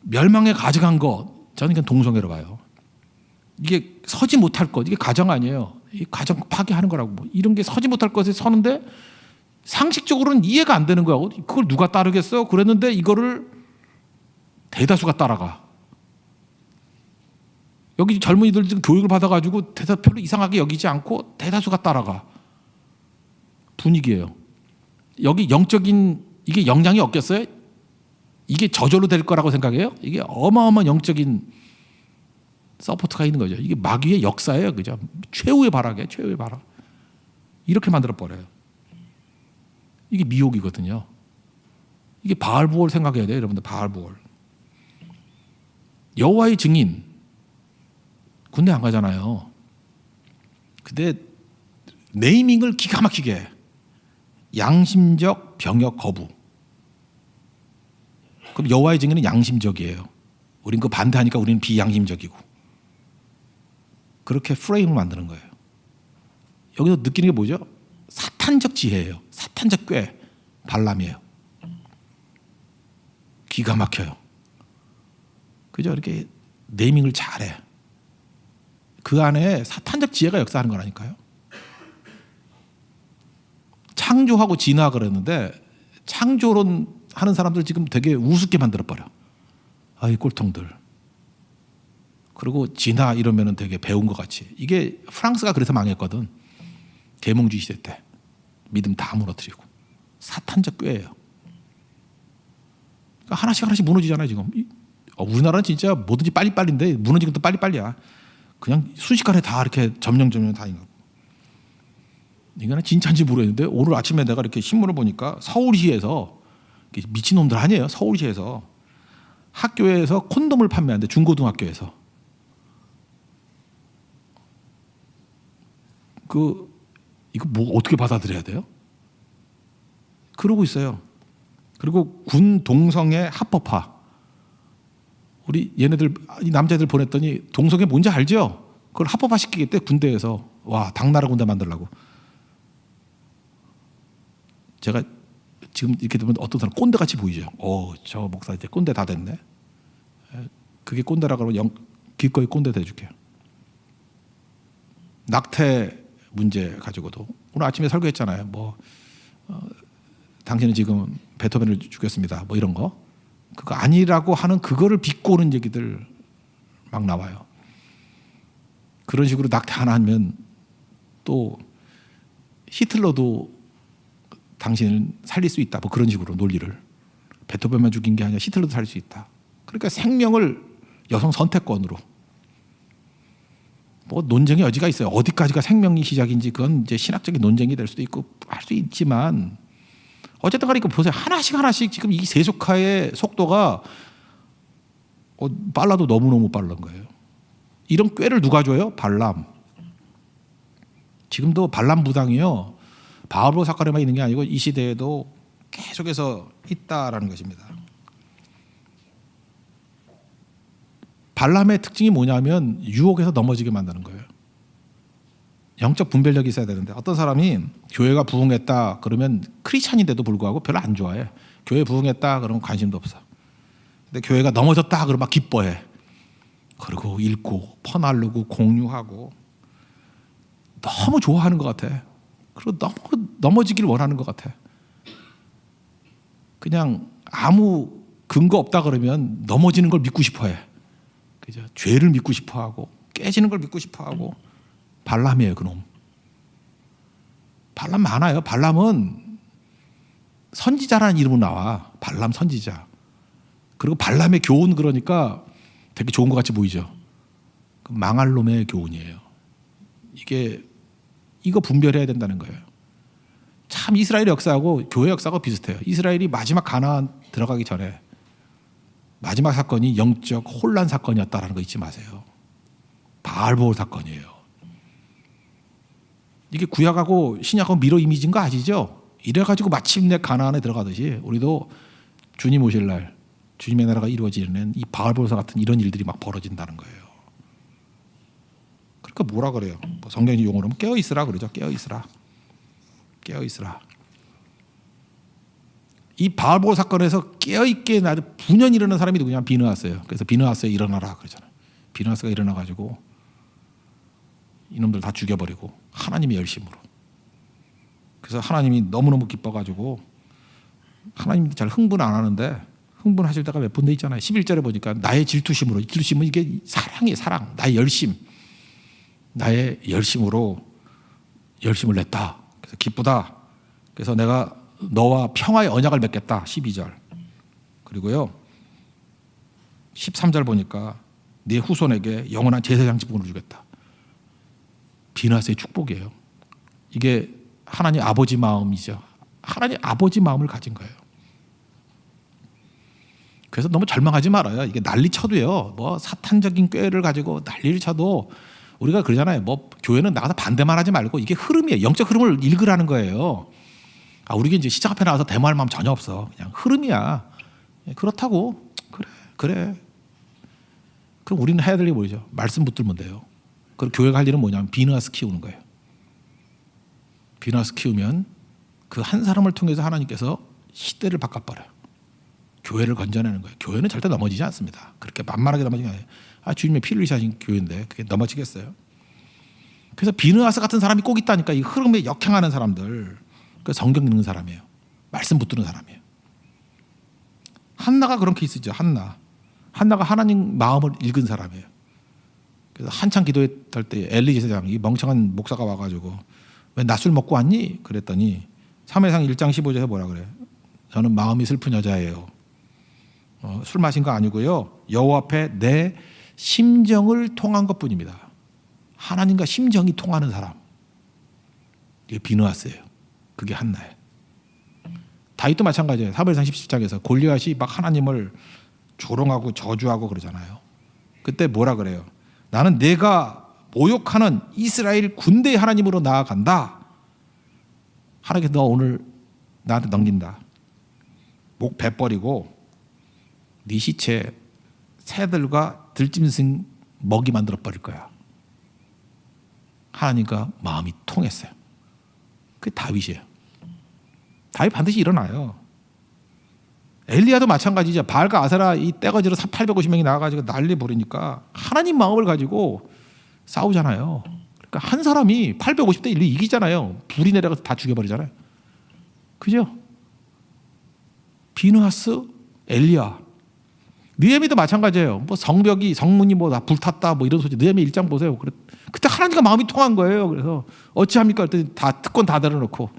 멸망에 가져간 거 저는 그냥 동성애로 봐요. 이게 서지 못할 것, 이게 가정 아니에요. 이 가정 파괴하는 거라고. 뭐 이런 게 서지 못할 것에 서는데 상식적으로는 이해가 안 되는 거야. 그걸 누가 따르겠어? 그랬는데 이거를 대다수가 따라가. 여기 젊은이들 지금 교육을 받아가지고 별로 이상하게 여기지 않고 대다수가 따라가. 분위기예요. 여기 영적인 이게 영향이 없겠어요? 이게 저절로 될 거라고 생각해요? 이게 어마어마한 영적인 서포트가 있는 거죠. 이게 마귀의 역사예요. 그죠? 최후의 발악이에요. 최후의 발악. 이렇게 만들어 버려요. 이게 미혹이거든요. 이게 바알보올 생각해야 돼요. 여러분들 바알보올. 여호와의 증인. 군대 안 가잖아요. 근데 네이밍을 기가 막히게 해. 양심적 병역 거부. 그럼 여호와의 증인은 양심적이에요. 우린 그 반대하니까 우리는 비양심적이고. 그렇게 프레임을 만드는 거예요. 여기서 느끼는 게 뭐죠? 사탄적 지혜예요. 사탄적 꾀. 발람이에요. 기가 막혀요. 그죠? 이렇게 네이밍을 잘해. 그 안에 사탄적 지혜가 역사하는 거라니까요. 창조하고 진화 그랬는데 창조론 하는 사람들 지금 되게 우습게 만들어버려. 아이 꼴통들. 그리고 진화 이러면은 되게 배운 것 같이. 이게 프랑스가 그래서 망했거든. 계몽주의 시대 때. 믿음 다 무너뜨리고. 사탄적 꾀예요. 그러니까 하나씩 무너지잖아요 지금. 우리나라는 진짜 뭐든지 빨리빨리인데 무너지는 것도 빨리빨리야. 그냥 순식간에 다 이렇게 점령 다 이거. 이거는 진짜인지 모르겠는데 오늘 아침에 내가 이렇게 신문을 보니까 서울시에서 미친놈들 아니에요. 서울시에서 학교에서 콘돔을 판매하는데 중고등학교에서 이거 뭐 어떻게 받아들여야 돼요? 그러고 있어요. 그리고 군 동성애 합법화. 우리 얘네들 이 남자들 보냈더니 동성애 뭔지 알죠? 그걸 합법화 시키겠대 군대에서. 와, 당나라 군대 만들려고. 제가 지금 이렇게 보면 어떤 사람 꼰대같이 보이죠. 저 목사 이제 꼰대 다 됐네. 그게 꼰대라고 하면 기꺼이 꼰대 돼줄게요. 낙태 문제 가지고도 오늘 아침에 설교했잖아요. 당신은 지금 베토벤을 죽였습니다. 뭐 이런 거. 그거 아니라고 하는 그거를 비꼬는 얘기들 막 나와요. 그런 식으로 낙태 하나 하면 또 히틀러도 당신을 살릴 수 있다. 뭐 그런 식으로 논리를. 베토벤만 죽인 게 아니라 히틀러도 살릴 수 있다. 그러니까 생명을 여성 선택권으로. 뭐 논쟁의 여지가 있어요. 어디까지가 생명이 시작인지 그건 이제 신학적인 논쟁이 될 수도 있고 할 수 있지만 어쨌든 간에 보세요. 하나씩 지금 이 세속화의 속도가 빨라도 너무너무 빠른 거예요. 이런 꾀를 누가 줘요? 발람. 지금도 발람 무당이요. 바울로 사건에만 있는 게 아니고 이 시대에도 계속해서 있다라는 것입니다. 발람의 특징이 뭐냐면 유혹에서 넘어지게 만드는 거예요. 영적 분별력이 있어야 되는데 어떤 사람이 교회가 부흥했다 그러면 크리스찬인데도 불구하고 별로 안 좋아해. 교회 부흥했다 그러면 관심도 없어. 근데 교회가 넘어졌다 그러면 막 기뻐해. 그리고 읽고 퍼나르고 공유하고 너무 좋아하는 것 같아. 그리고 너무 넘어지길 원하는 것 같아. 그냥 아무 근거 없다 그러면 넘어지는 걸 믿고 싶어해. 그죠? 죄를 믿고 싶어하고 깨지는 걸 믿고 싶어하고. 발람이에요, 그놈. 발람 많아요. 발람은 선지자라는 이름으로 나와. 발람 선지자. 그리고 발람의 교훈 그러니까 되게 좋은 것 같이 보이죠. 망할 놈의 교훈이에요. 이거 분별해야 된다는 거예요. 참 이스라엘 역사하고 교회 역사가 비슷해요. 이스라엘이 마지막 가나안 들어가기 전에 마지막 사건이 영적 혼란 사건이었다는 거 잊지 마세요. 바알보올 사건이에요. 이게 구약하고 신약하고 미러 이미지인 거 아시죠? 이래가지고 마침내 가나안에 들어가듯이 우리도 주님 오실 날 주님의 나라가 이루어지는 이 바알보사 같은 이런 일들이 막 벌어진다는 거예요. 그러니까 뭐라 그래요? 성경의 용어로 깨어 있으라 그러죠. 깨어 있으라. 깨어 있으라. 이 바알보사 사건에서 깨어 있게 아주 분연 일어난 사람이 누구냐? 비느하스예요. 그래서 비느하스에 일어나라 그러잖아요. 비느하스가 일어나 가지고 이놈들 다 죽여버리고 하나님의 열심으로. 그래서 하나님이 너무너무 기뻐가지고 하나님도 잘 흥분 안 하는데 흥분하실 때가 몇 번 돼 있잖아요. 11절에 보니까 나의 질투심으로. 질투심은 이게 사랑이에요. 사랑. 나의 열심. 나의 열심으로 열심을 냈다. 그래서 기쁘다. 그래서 내가 너와 평화의 언약을 맺겠다. 12절. 그리고요 13절 보니까 네 후손에게 영원한 제사장지분을 주겠다. 비느하스의 축복이에요. 이게 하나님 아버지 마음이죠. 하나님 아버지 마음을 가진 거예요. 그래서 너무 절망하지 말아요. 이게 난리 쳐도요. 뭐 사탄적인 꾀를 가지고 난리를 쳐도 우리가 그러잖아요. 뭐 교회는 나가서 반대만 하지 말고 이게 흐름이에요. 영적 흐름을 읽으라는 거예요. 우리가 이제 시장 앞에 나와서 대모할 마음 전혀 없어. 그냥 흐름이야. 그렇다고 그래. 그럼 우리는 해야 될 게 뭐죠? 말씀 붙들면 돼요. 그리고 교회가 할 일은 뭐냐면 비느하스 키우는 거예요. 비느하스 키우면 그 한 사람을 통해서 하나님께서 시대를 바꿔버려요. 교회를 건져내는 거예요. 교회는 절대 넘어지지 않습니다. 그렇게 만만하게 넘어지는 게 아니에요. 주님의 피를 흘리신 교회인데 그게 넘어지겠어요? 그래서 비느하스 같은 사람이 꼭 있다니까. 이 흐름에 역행하는 사람들. 그 성경 읽는 사람이에요. 말씀 붙드는 사람이에요. 한나가 그런 케이스죠. 한나가 하나님 마음을 읽은 사람이에요. 그래서 한참 기도했을 때 엘리 제사장, 이 멍청한 목사가 와가지고 왜 낮술 먹고 왔니? 그랬더니 사무엘상 1장 15절에 뭐라 그래? 저는 마음이 슬픈 여자예요. 술 마신 거 아니고요. 여호와 앞에 내 심정을 통한 것뿐입니다. 하나님과 심정이 통하는 사람. 이게 비느하스예요. 그게 한나예요. 다윗도 마찬가지예요. 사무엘상 17장에서 골리앗이 막 하나님을 조롱하고 저주하고 그러잖아요. 그때 뭐라 그래요? 나는 내가 모욕하는 이스라엘 군대의 하나님으로 나아간다. 하나님께서 너 오늘 나한테 넘긴다. 목 베버리고 네 시체 새들과 들짐승 먹이 만들어 버릴 거야. 하나님과 마음이 통했어요. 그게 다윗이에요. 다윗 반드시 일어나요. 엘리야도 마찬가지죠. 바알과 아세라 이 떼거지로 850명이 나와가지고 난리 부르니까 하나님 마음을 가지고 싸우잖아요. 그러니까 한 사람이 850대 1로 이기잖아요. 불이 내려가서 다 죽여버리잖아요. 그죠? 비느하스, 엘리야, 느헤미도 마찬가지예요. 뭐 성문이 뭐 다 불탔다 뭐 이런 소리. 느헤미 1장 보세요. 그때 하나님과 마음이 통한 거예요. 그래서 어찌합니까? 그랬더니 다 특권 다 내려놓고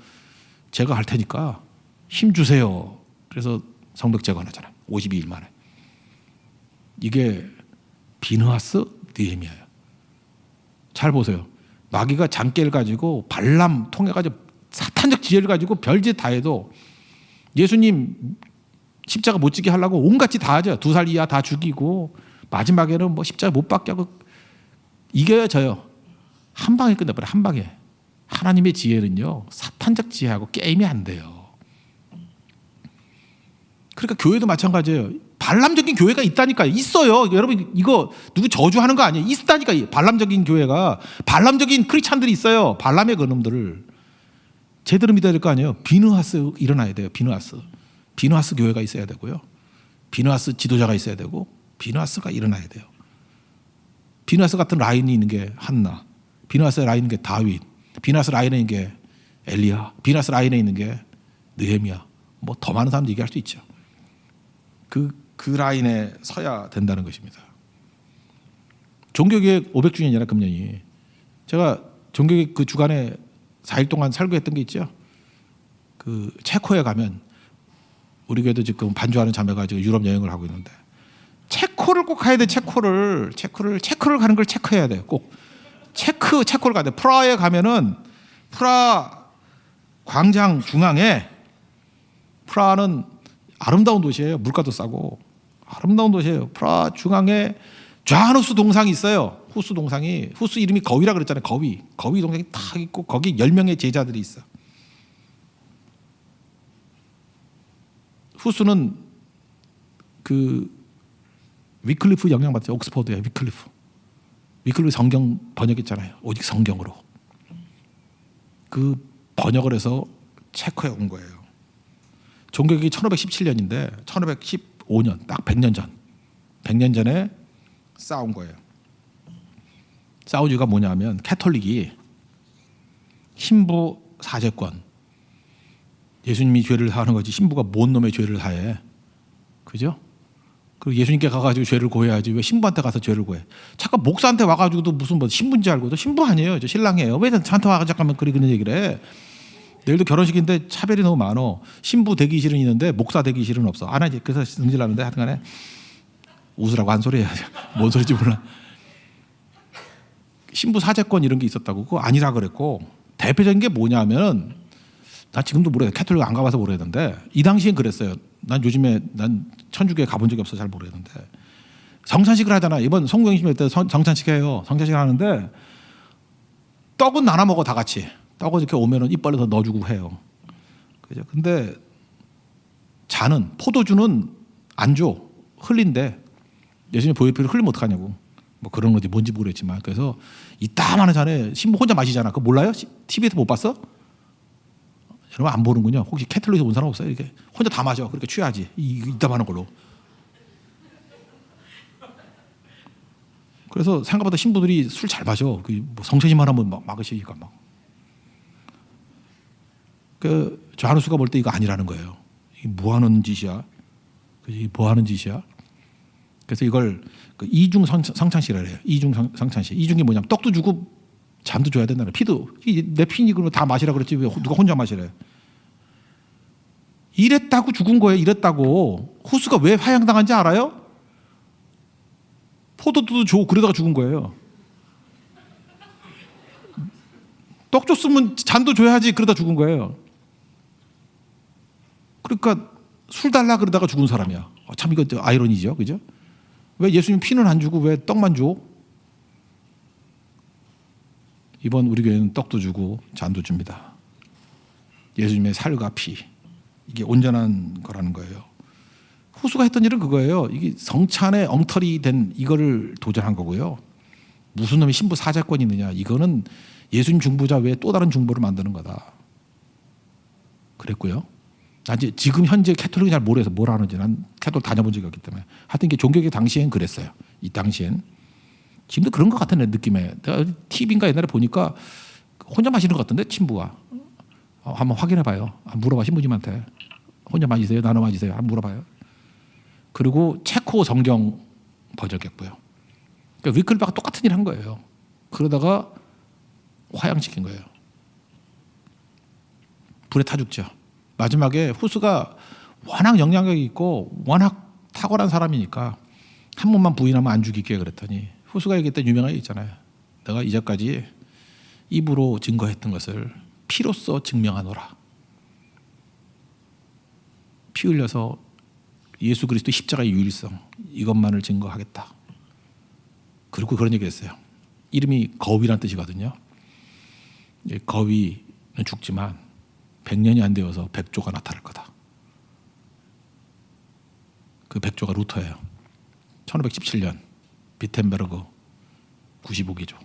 제가 할 테니까 힘 주세요. 그래서 성벽 재건하잖아요. 52일 만에. 이게 비느하스, 느헤미야예요. 잘 보세요. 마귀가 장깨를 가지고 발람 통해가지고 사탄적 지혜를 가지고 별짓 다 해도 예수님 십자가 못 지게 하려고 온갖 짓 다 하죠. 2살 이하 다 죽이고 마지막에는 뭐 십자가 못 박게 하고 이겨야 져요. 한 방에 끝내버려. 한 방에. 하나님의 지혜는요 사탄적 지혜하고 게임이 안 돼요. 그러니까 교회도 마찬가지예요. 반람적인 교회가 있다니까요. 있어요. 여러분 이거 누구 저주하는 거 아니에요. 있다니까. 반람적인 교회가 반람적인 크리스찬들이 있어요. 반람의 그놈들을 제대로 믿어야 될 거 아니에요. 비느하스 일어나야 돼요. 비느하스 교회가 있어야 되고요. 비느하스 지도자가 있어야 되고 비느하스가 일어나야 돼요. 비느하스 같은 라인이 있는 게 한나, 비느하스 라인에 있는 게 다윗, 비느하스 라인에 있는 게 엘리야, 비느하스 라인에 있는 게 느헤미야. 뭐 더 많은 사람들 얘기할 수 있죠. 그 라인에 서야 된다는 것입니다. 종교개혁 500주년이라 금년이 제가 종교개혁 그 주간에 4일 동안 설교했던 게 있죠. 그 체코에 가면 우리 교회도 지금 반주하는 자매가 지금 유럽 여행을 하고 있는데 체코를 꼭 가야 돼. 체코를 가는 걸 체크해야 돼요. 꼭 체코를 가야 돼. 프라하에 가면은 프라하 광장 중앙에 프라하는 아름다운 도시예요. 물가도 싸고 아름다운 도시예요. 프라하 중앙에 좌누스 동상이 있어요. 후스 동상이 후스 이름이 거위라 그랬잖아요. 거위 동상이 딱 있고 거기 10명의 제자들이 있어. 후스는 그 위클리프 영향받죠. 옥스퍼드에 위클리프 성경 번역했잖아요. 오직 성경으로. 그 번역을 해서 체코에 온 거예요. 종교개혁이 1517년인데 1515년 딱 100년 전에 싸운 거예요. 싸운 이유가 뭐냐면 캐톨릭이 신부 사제권, 예수님이 죄를 사하는 거지 신부가 뭔 놈의 죄를 사해. 그죠? 그리고 예수님께 가가지고 죄를 고해야지 왜 신부한테 가서 죄를 고해. 잠깐 목사한테 와가지고도 무슨 뭐 신부인지 알고도 신부 아니에요. 저 신랑이에요. 왜 저한테 와가지고 잠깐만 그런 얘기를 해. 내일도 결혼식인데 차별이 너무 많어. 신부 대기실은 있는데 목사 대기실은 없어. 안 하지. 그래서 승질나는데 하여튼간에 웃으라고 한 소리 해야지. 뭔 소리인지 몰라. 신부 사제권 이런 게 있었다고. 그거 아니라 그랬고 대표적인 게 뭐냐면 나 지금도 모르겠어요. 캐톨릭 안 가봐서 모르겠는데 이 당시엔 그랬어요. 난 요즘에 난 천주교에 가본 적이 없어서 잘 모르겠는데 성찬식을 하잖아. 이번 송구행심일 때 성찬식 해요. 성찬식 하는데 떡은 나눠 먹어 다 같이. 떡을 이렇게 오면은 입 벌려서 넣어주고 해요. 그죠? 근데 잔은 포도주는 안 줘. 흘린대. 예수님 보혈피를 흘리면 어떡하냐고. 뭐 그런 건지 뭔지 모르겠지만 그래서 이따만한 잔에 신부 혼자 마시잖아. 그거 몰라요? TV에서 못 봤어? 여러분 안 보는군요. 혹시 캐톨릭에서 온 사람 없어요? 이렇게 혼자 다 마셔. 그렇게 취하지. 이따만한 걸로. 그래서 생각보다 신부들이 술 잘 마셔. 뭐 성찬식만 하면 막 막으시니까 막. 그 좌누수가 볼 때 이거 아니라는 거예요. 이게 뭐 하는 짓이야? 이게 뭐 하는 짓이야? 그래서 이걸 그 이중 성찬식이라 해요. 이중 성찬식. 이중이 뭐냐면 떡도 주고 잔도 줘야 된다는. 피도 내 피니 그러면 다 마시라 그랬지 왜 누가 혼자 마시래? 이랬다고 죽은 거예요. 이랬다고. 후스가 왜 화양당한지 알아요? 포도도 줘 그러다가 죽은 거예요. 떡 줬으면 잔도 줘야지 그러다 죽은 거예요. 그러니까 술 달라 그러다가 죽은 사람이야. 참 이거 아이러니죠, 그죠? 왜 예수님 피는 안 주고 왜 떡만 줘? 이번 우리 교회는 떡도 주고 잔도 줍니다. 예수님의 살과 피. 이게 온전한 거라는 거예요. 후수가 했던 일은 그거예요. 이게 성찬에 엉터리 된 이거를 도전한 거고요. 무슨 놈이 신부 사자권이 있느냐. 이거는 예수님 중보자 외에 또 다른 중보를 만드는 거다. 그랬고요. 난 이제 지금 현재 캐톨릭이 잘 모르겠어. 뭘 하는지. 난 캐톨릭 다녀본 적이 없기 때문에. 하여튼 이게 종교개혁 당시엔 그랬어요. 이 당시엔. 지금도 그런 것 같은 느낌에. 내가 TV인가 옛날에 보니까 혼자 마시는 것 같던데 신부가. 한번 확인해봐요. 물어봐 신부님한테. 혼자 마시세요? 나눠 마시세요? 한번 물어봐요. 그리고 체코 성경 번역했고요. 그러니까 위클리프가 똑같은 일 한 거예요. 그러다가 화양시킨 거예요. 불에 타 죽죠. 마지막에 후스가 워낙 영향력이 있고 워낙 탁월한 사람이니까 한 번만 부인하면 안 죽일게 그랬더니 후스가 얘기했던 유명한 게 있잖아요. 내가 이제까지 입으로 증거했던 것을 피로써 증명하노라. 피 흘려서 예수 그리스도 십자가의 유일성 이것만을 증거하겠다. 그리고 그런 얘기했어요. 이름이 거위란 뜻이거든요. 거위는 죽지만 100년이 안 되어서 백조가 나타날 거다. 그 백조가 루터예요. 1517년 비텐베르그 95기죠.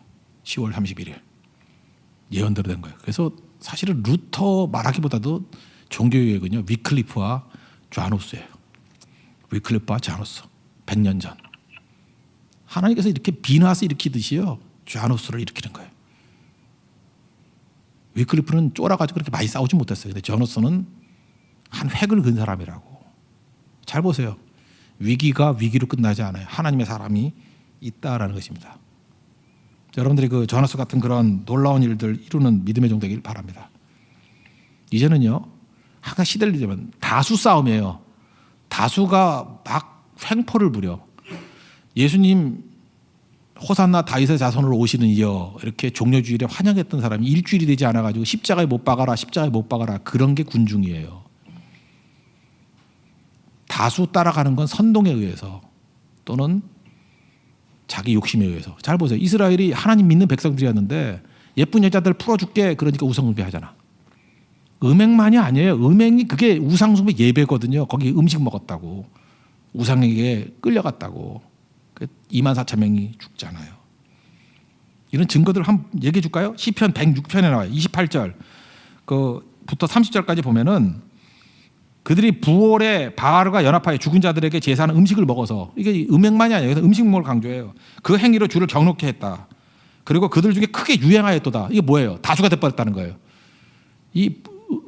10월 31일 예언대로 된 거예요. 그래서 사실은 루터 말하기보다도 종교개혁은요 위클리프와 좌노스예요. 위클리프와 좌노스 100년 전 하나님께서 이렇게 비나스 일으키듯이요 좌노스를 일으키는 거예요. 위클리프는 쫄아가지고 그렇게 많이 싸우지 못했어요. 근데 좌노스는 한 획을 그은 사람이라고. 잘 보세요. 위기가 위기로 끝나지 않아요. 하나님의 사람이 있다라는 것입니다. 여러분들이 그 좌노스 같은 그런 놀라운 일들 이루는 믿음의 종 되길 바랍니다. 이제는요 항상 시대를 되면 다수 싸움이에요. 다수가 막 횡포를 부려. 예수님 호산나 다윗의 자손으로 오시는 이여 이렇게 종려주일에 환영했던 사람이 일주일이 되지 않아가지고 십자가에 못 박아라 십자가에 못 박아라 그런 게 군중이에요. 다수 따라가는 건 선동에 의해서 또는 자기 욕심에 의해서. 잘 보세요. 이스라엘이 하나님 믿는 백성들이었는데 예쁜 여자들 풀어줄게 그러니까 우상숭배하잖아. 음행만이 아니에요. 음행이 그게 우상숭배 예배거든요. 거기 음식 먹었다고 우상에게 끌려갔다고 24,000명이 죽잖아요. 이런 증거들을 한번 얘기해 줄까요? 시편 106편에 나와요. 28절 부터 30절까지 보면은 그들이 부올에 바알과 연합하여 죽은 자들에게 제사하는 음식을 먹어서 이게 음행만이 아니에요. 그래서 음식물을 강조해요. 그 행위로 주를 경록케 했다. 그리고 그들 중에 크게 유행하였도다. 이게 뭐예요? 다수가 돼버렸다는 거예요. 이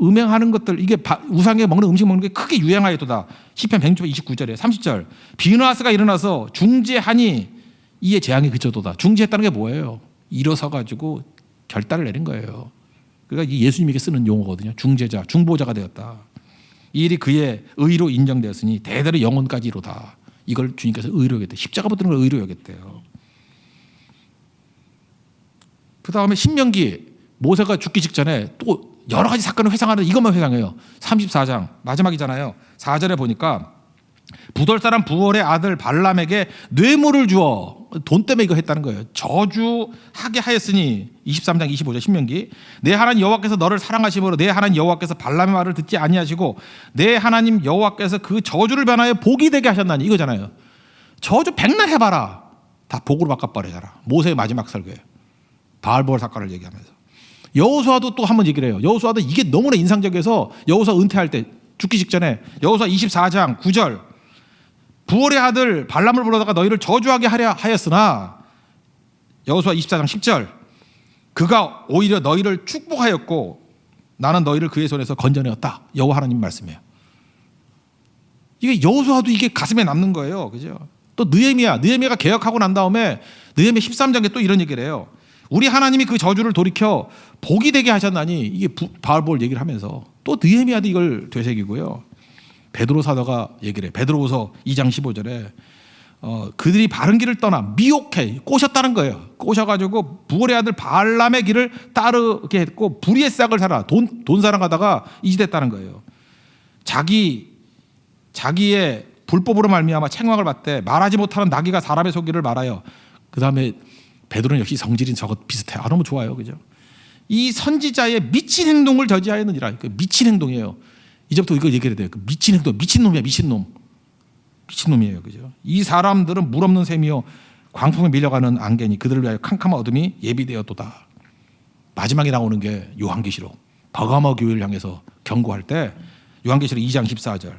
음행하는 것들 이게 우상에 먹는 음식 먹는 게 크게 유행하였도다. 시편 129절에 30절 비누아스가 일어나서 중재하니 이에 재앙이 그쳐도다. 중재했다는 게 뭐예요? 일어서 가지고 결단을 내린 거예요. 그러니까 예수님에게 쓰는 용어거든요. 중재자, 중보자가 되었다. 이 일이 그의 의로 인정되었으니 대대로 영혼까지 이로다. 이걸 주님께서 의로 여겼대요. 십자가 붙드는 걸 의로 여겼대요. 그 다음에 신명기 모세가 죽기 직전에 또 여러 가지 사건을 회상하는 이것만 회상해요. 34장 마지막이잖아요. 4절에 보니까 부돌 사람 부올의 아들 발람에게 뇌물을 주어 돈 때문에 이거 했다는 거예요. 저주하게 하였으니 23장 25절 신명기 내 하나님 여호와께서 너를 사랑하심으로 내 하나님 여호와께서 발람의 말을 듣지 아니하시고 내 하나님 여호와께서 그 저주를 변하여 복이 되게 하셨나니 이거잖아요. 저주 백날 해봐라 다 복으로 바꿔버리잖아. 모세의 마지막 설교예요. 바알보알 사건을 얘기하면서 여호수아도 또 한번 얘기를 해요. 여호수아도 이게 너무나 인상적이어서 여호수아 은퇴할 때 죽기 직전에 여호수아 24장 9절 부올의 아들 발람을 불러다가 너희를 저주하게 하려 하였으나 여호수아 24장 10절 그가 오히려 너희를 축복하였고 나는 너희를 그의 손에서 건져내었다. 여호와 하나님 말씀이에요. 이게 여호수아도 이게 가슴에 남는 거예요. 그죠? 또 느헤미야가 개혁하고 난 다음에 느헤미야 13장에 또 이런 얘기를 해요. 우리 하나님이 그 저주를 돌이켜 복이 되게 하셨나니 이게 바알보알 얘기를 하면서 또 느헤미야도 이걸 되새기고요. 베드로 사도가 얘기를 해요. 베드로후서 2장 15절에 그들이 바른 길을 떠나 미혹해 꼬셨다는 거예요. 꼬셔가지고 부올의 아들 발람의 길을 따르게 했고 불의의 싹을 살아 돈 사랑하다가 이지됐다는 거예요. 자기의 불법으로 말미암아 책망을 받되 말하지 못하는 나귀가 사람의 속기를 말하여 그 다음에 베드로는 역시 성질이 저것 비슷해. 너무 좋아요. 그죠? 이 선지자의 미친 행동을 저지하였느니라. 미친 행동이에요. 이제부터 이거 얘기해야 돼요. 그 미친 행동, 미친놈이야, 미친놈. 미친놈이에요. 그죠? 이 사람들은 물 없는 샘이요 광풍에 밀려가는 안개니 그들을 위하여 캄캄한 어둠이 예비되었도다. 마지막에 나오는 게 요한계시록 버가모 교회를 향해서 경고할 때 요한계시록 2장 14절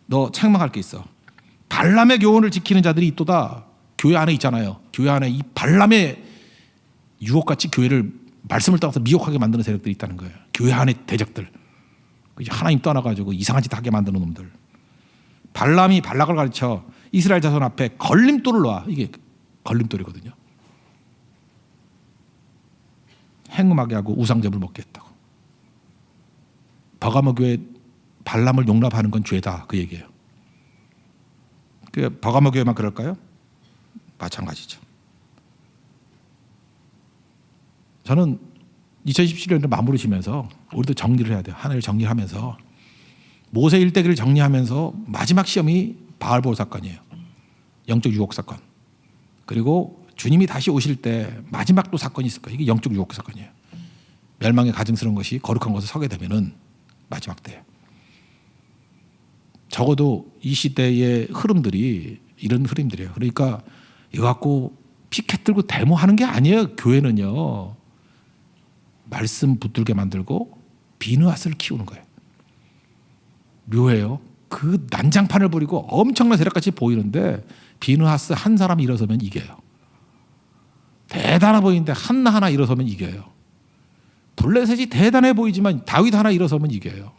너 책망할 게 있어. 발람의 교훈을 지키는 자들이 있도다. 교회 안에 있잖아요. 교회 안에 이 발람의 유혹같이 교회를 말씀을 따라서 미혹하게 만드는 세력들이 있다는 거예요. 교회 안에 대적들. 하나님 떠나가지고 이상한 짓 하게 만드는 놈들. 발람이 발락을 가르쳐 이스라엘 자손 앞에 걸림돌을 놔. 이게 걸림돌이거든요. 행음하게 하고 우상제물 먹게 했다고. 버가모 교회 발람을 용납하는 건 죄다 그 얘기예요. 그 버가모 교회만 그럴까요? 마찬가지죠. 저는 2017년을 마무리 지면서 우리도 정리를 해야 돼요. 하나를 정리하면서 모세 일대기를 정리하면서 마지막 시험이 바알볼 사건이에요. 영적 유혹 사건. 그리고 주님이 다시 오실 때 마지막 또 사건이 있을 거예요. 이게 영적 유혹 사건이에요. 멸망의 가증스러운 것이 거룩한 것을 서게 되면은 마지막 때. 적어도 이 시대의 흐름들이 이런 흐름들이에요. 그러니까 이거 갖고 피켓 들고 데모하는 게 아니에요. 교회는요. 말씀 붙들게 만들고 비느하스를 키우는 거예요. 묘해요. 그 난장판을 부리고 엄청난 세력같이 보이는데 비느하스 한 사람이 일어서면 이겨요. 대단해 보이는데 하나 일어서면 이겨요. 블레셋이 대단해 보이지만 다윗 하나 일어서면 이겨요.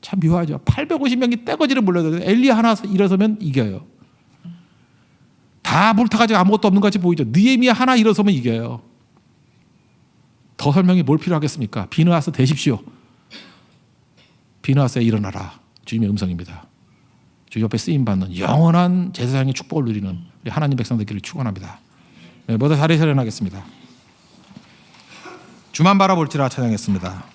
참 묘하죠. 850명이 떼거지를 물려도 엘리 하나 일어서면 이겨요. 다 불타가지고 아무것도 없는 것 같이 보이죠. 느헤미야 하나 일어서면 이겨요. 더 설명이 뭘 필요하겠습니까? 비느하스 되십시오. 비느하스에 일어나라. 주님의 음성입니다. 주님 옆에 쓰임받는 영원한 제사장의 축복을 누리는 우리 하나님 백성 되기를 축원합니다. 네, 모두 자리에 서련하겠습니다. 주만 바라볼지라 찬양했습니다.